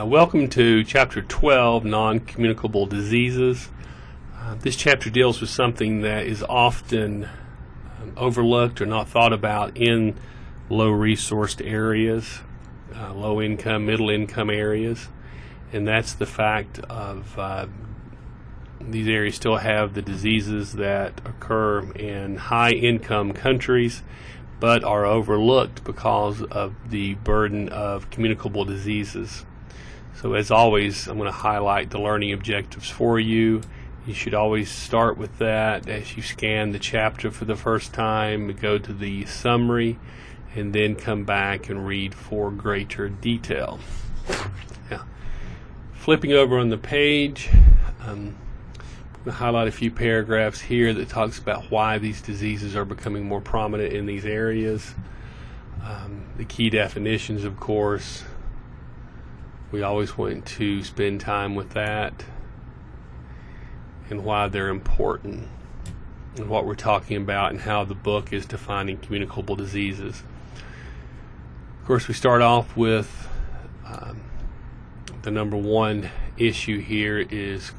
Welcome to Chapter 12, Non-Communicable Diseases. This chapter deals with something that is often overlooked or not thought about in low-resourced areas, low-income, middle-income areas, and that's the fact of these areas still have the diseases that occur in high-income countries but are overlooked because of the burden of communicable diseases. So as always, I'm going to highlight the learning objectives for you. You should always start with that as you scan the chapter for the first time, go to the summary, and then come back and read for greater detail. Now, flipping over on the page, I'm going to highlight a few paragraphs here that talks about why these diseases are becoming more prominent in these areas. The key definitions, of course. We always want to spend time with that and why they're important and what we're talking about and how the book is defining communicable diseases. Of course, we start off with the number one issue here is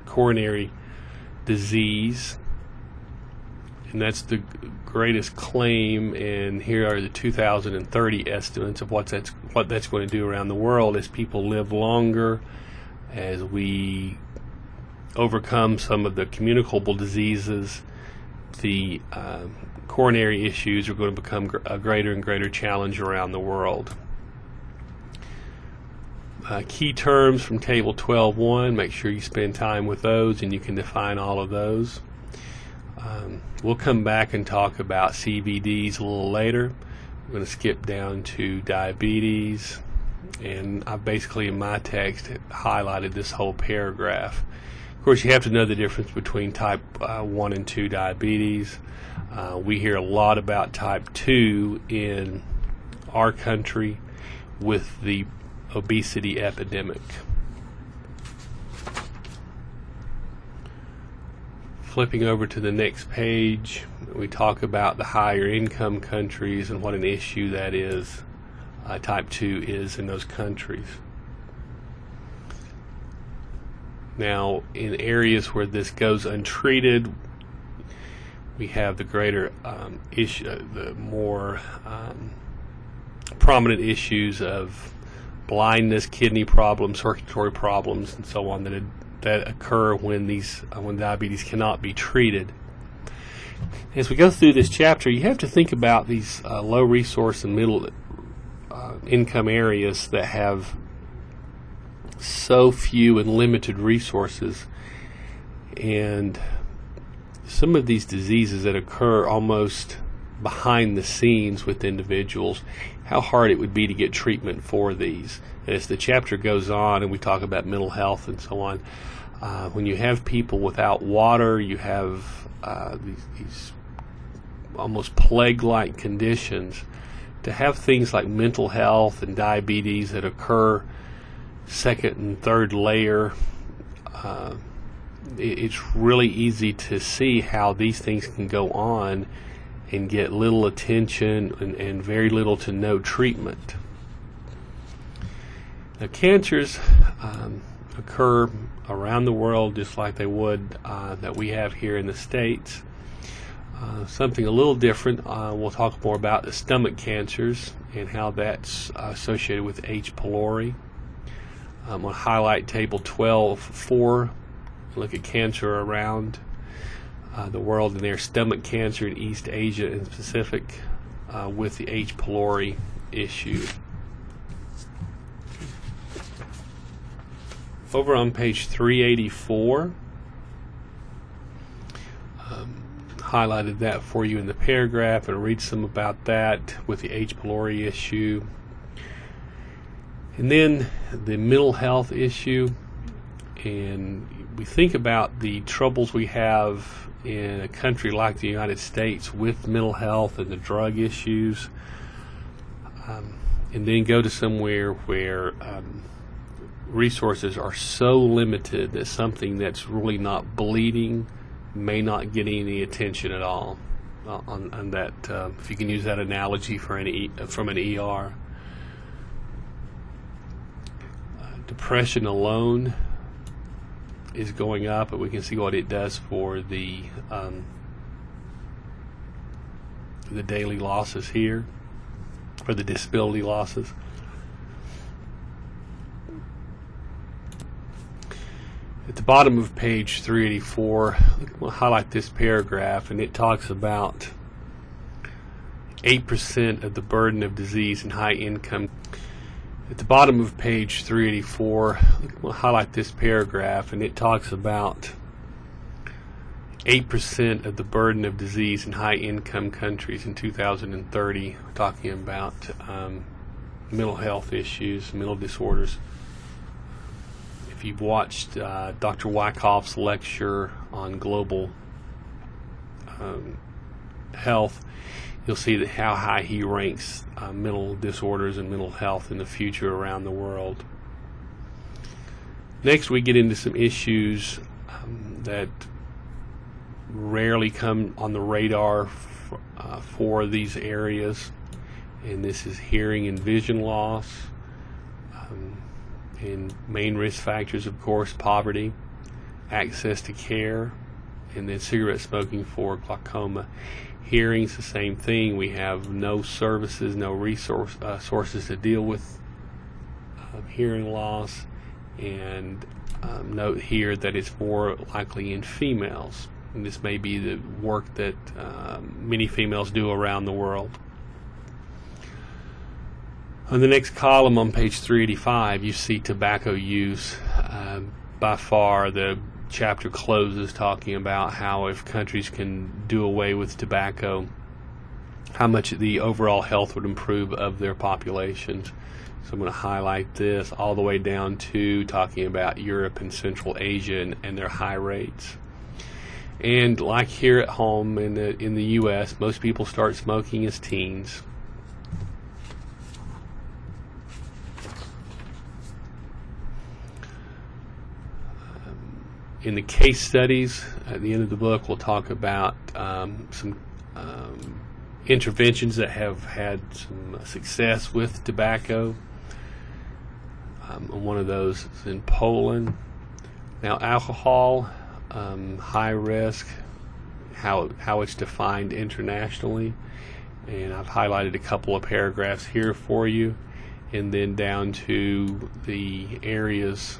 coronary disease, and that's the greatest claim, and here are the 2030 estimates of what that's going to do around the world as people live longer, as we overcome some of the communicable diseases. The coronary issues are going to become a greater and greater challenge around the world. Key terms from Table 12.1, make sure you spend time with those and you can define all of those. We'll come back and talk about CVDs a little later. I'm going to skip down to diabetes, and I've basically in my text highlighted this whole paragraph. Of course, you have to know the difference between type 1 and 2 diabetes. We hear a lot about type 2 in our country with the obesity epidemic. Flipping over to the next page, we talk about the higher income countries and what an issue that is, type 2 is in those countries. Now, in areas where this goes untreated, we have the greater the more prominent issues of blindness, kidney problems, circulatory problems, and so on that occur when diabetes cannot be treated. As we go through this chapter, you have to think about these low resource and middle income areas that have so few and limited resources, and some of these diseases that occur almost behind the scenes with individuals, how hard it would be to get treatment for these. As the chapter goes on and we talk about mental health and so on, when you have people without water, you have these almost plague-like conditions. To have things like mental health and diabetes that occur second and third layer, it's really easy to see how these things can go on and get little attention and very little to no treatment. Now, cancers occur around the world just like they would that we have here in the States. Something a little different, we'll talk more about the stomach cancers and how that's associated with H. pylori. I'm going to highlight Table 12.4, look at cancer around the world, and there's stomach cancer in East Asia and Pacific with the H. pylori issue. Over on page 384, highlighted that for you in the paragraph, and read some about that with the H. pylori issue. And then the mental health issue, and we think about the troubles we have in a country like the United States with mental health and the drug issues, and then go to somewhere where resources are so limited that something that's really not bleeding may not get any attention at all. On that, if you can use that analogy for from an ER. Depression alone is going up, but we can see what it does for the daily losses here, or the disability losses. At the bottom of page 384, we'll highlight this paragraph, and it talks about 8% of the burden of disease in high income. At the bottom of page 384, we'll highlight this paragraph, and it talks about 8% of the burden of disease in high income countries in 2030. We're talking about mental health issues, mental disorders. If you've watched Dr. Wyckoff's lecture on global health, you'll see that how high he ranks mental disorders and mental health in the future around the world. Next, we get into some issues that rarely come on the radar for these areas, and this is hearing and vision loss, and main risk factors, of course, poverty, access to care, and then cigarette smoking for glaucoma. Hearing's the same thing. We have no services, no sources to deal with hearing loss, and note here that it's more likely in females, and this may be the work that many females do around the world. On the next column on page 385, you see tobacco use. By far, the chapter closes talking about how if countries can do away with tobacco, how much the overall health would improve of their populations. So I'm going to highlight this all the way down to talking about Europe and Central Asia and their high rates. And like here at home in the U.S., most people start smoking as teens. In the case studies, at the end of the book, we'll talk about some interventions that have had some success with tobacco. One of those is in Poland. Now, alcohol, high risk, how it's defined internationally, and I've highlighted a couple of paragraphs here for you, and then down to the areas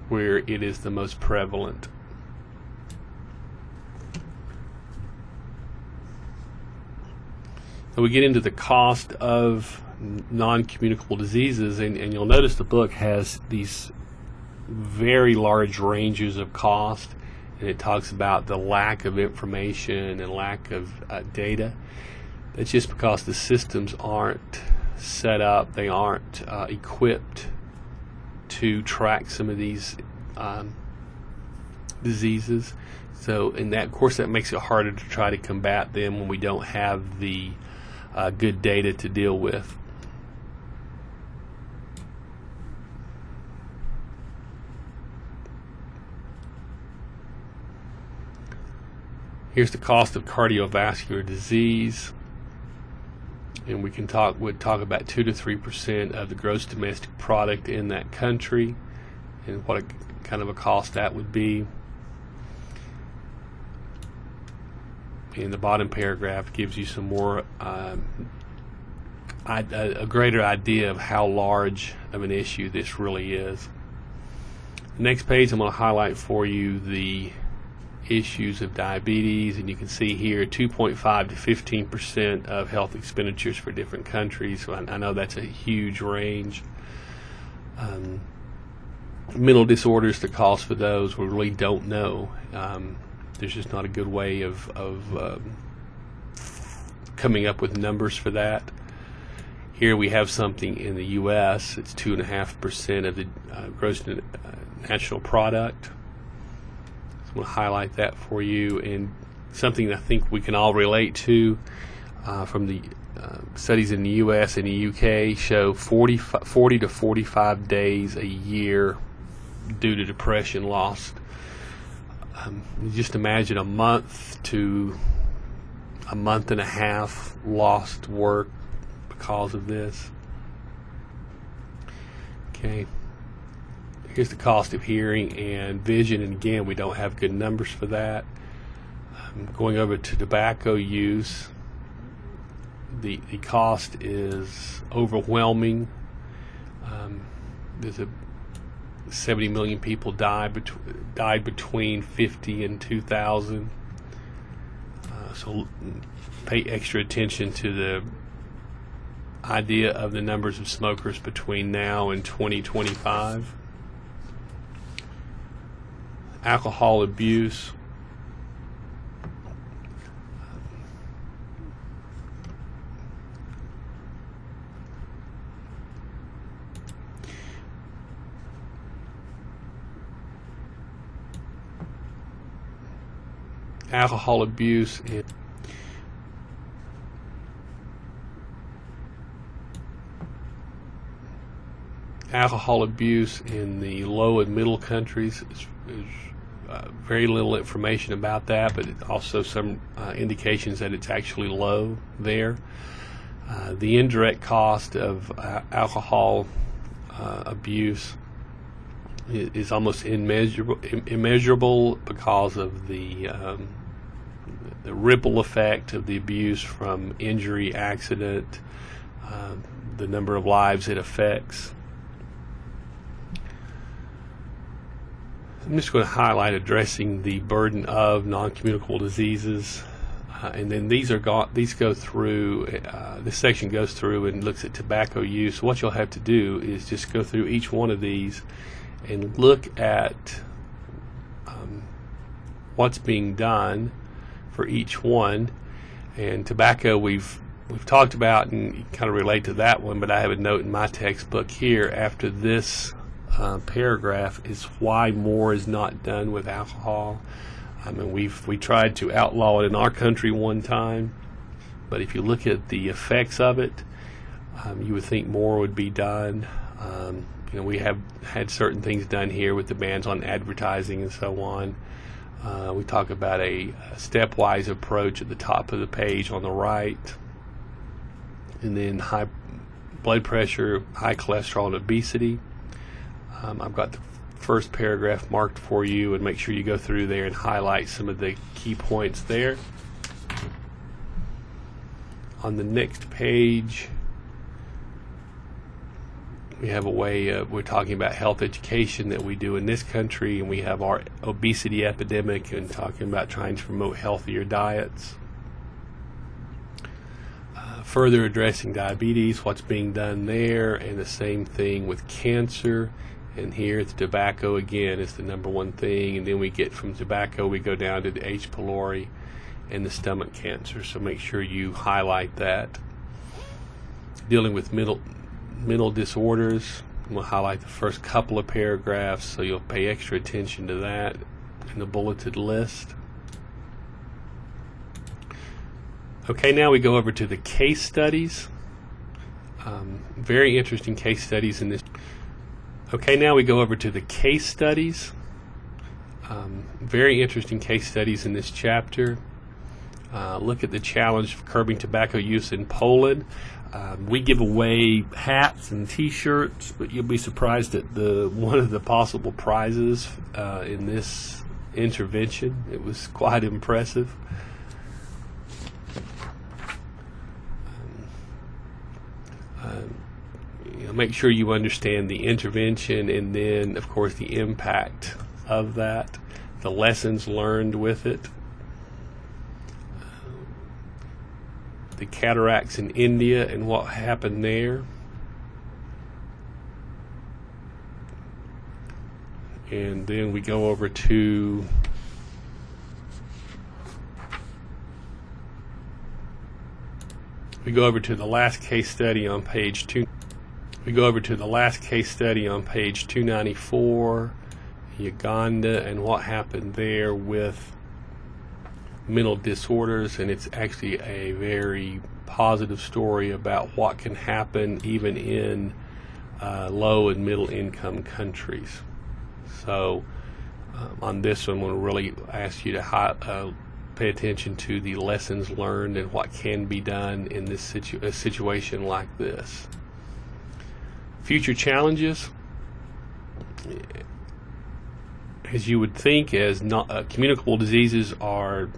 where it is the most prevalent. So we get into the cost of non-communicable diseases, and you'll notice the book has these very large ranges of cost, and it talks about the lack of information and lack of data. That's just because the systems aren't set up, they aren't equipped to track some of these diseases. So in that, of course, that makes it harder to try to combat them when we don't have the good data to deal with. Here's the cost of cardiovascular disease, and we would talk about 2 to 3% of the gross domestic product in that country, and what kind of a cost that would be. And the bottom paragraph gives you some more a greater idea of how large of an issue this really is. The next page, I'm going to highlight for you the issues of diabetes, and you can see here 2.5 to 15% of health expenditures for different countries. So I know that's a huge range. Mental disorders, the cost for those, we really don't know. There's just not a good way of coming up with numbers for that. Here we have something in the U.S. It's 2.5% of the gross national product. I'm going to highlight that for you, and something I think we can all relate to from the studies in the U.S. and the U.K. show 40 to 45 days a year due to depression lost. Just imagine a month to a month and a half lost work because of this. Okay. Here's the cost of hearing and vision, and again, we don't have good numbers for that. Going over to tobacco use, the cost is overwhelming. There's 70 million people died between 50 and 2000. So pay extra attention to the idea of the numbers of smokers between now and 2025. Alcohol abuse. Alcohol abuse in the low and middle countries is very little information about that, but also some indications that it's actually low there. The indirect cost of alcohol abuse is almost immeasurable because of the ripple effect of the abuse from injury, accident, the number of lives it affects. I'm just going to highlight addressing the burden of non-communicable diseases, and then these go through. This section goes through and looks at tobacco use. What you'll have to do is just go through each one of these and look at what's being done for each one. And tobacco we've talked about and kind of relate to that one, but I have a note in my textbook here after this paragraph is why more is not done with alcohol. I mean, we tried to outlaw it in our country one time, but if you look at the effects of it, you would think more would be done. We have had certain things done here with the bans on advertising and so on. We talk about a stepwise approach at the top of the page on the right, and then high blood pressure, high cholesterol, and obesity. I've got the first paragraph marked for you, and make sure you go through there and highlight some of the key points there. On the next page, we have a way we're talking about health education that we do in this country, and we have our obesity epidemic and talking about trying to promote healthier diets. Further addressing diabetes, what's being done there, and the same thing with cancer. And here it's tobacco again is the number one thing, and then we get from tobacco we go down to the H. pylori and the stomach cancer. So make sure you highlight that. Dealing with mental disorders, we'll highlight the first couple of paragraphs, so you'll pay extra attention to that in the bulleted list. Okay, now we go over to the case studies. Very interesting case studies in this. Okay, now we go over to the case studies. Very interesting case studies in this chapter. Look at the challenge of curbing tobacco use in Poland. We give away hats and T-shirts, but you'll be surprised at one of the possible prizes in this intervention. It was quite impressive. Make sure you understand the intervention, and then, of course, the impact of that, the lessons learned with it. The cataracts in India and what happened there. And then we go over to the last case study on page 2. We go over to the last case study on page 294, Uganda, and what happened there with mental disorders, and it's actually a very positive story about what can happen even in low and middle income countries. So on this one, I'm going to really ask you to pay attention to the lessons learned and what can be done in this a situation like this. Future challenges. as you would think, as communicable diseases are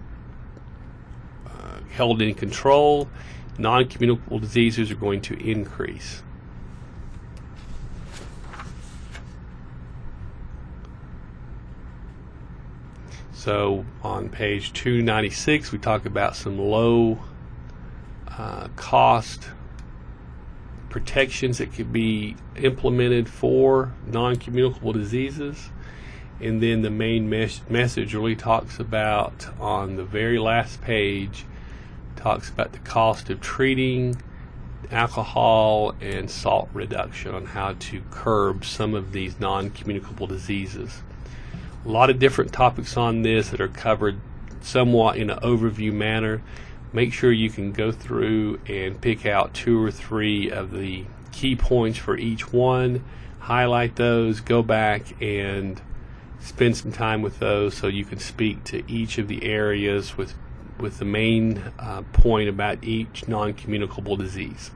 held in control, non-communicable diseases are going to increase. So on page 296, we talk about some low cost protections that could be implemented for non-communicable diseases. And then the main message really talks about, on the very last page, talks about the cost of treating, alcohol and salt reduction, on how to curb some of these non-communicable diseases. A lot of different topics on this that are covered somewhat in an overview manner. Make sure you can go through and pick out 2 or 3 of the key points for each one, highlight those, go back and spend some time with those so you can speak to each of the areas with the main point about each non-communicable disease.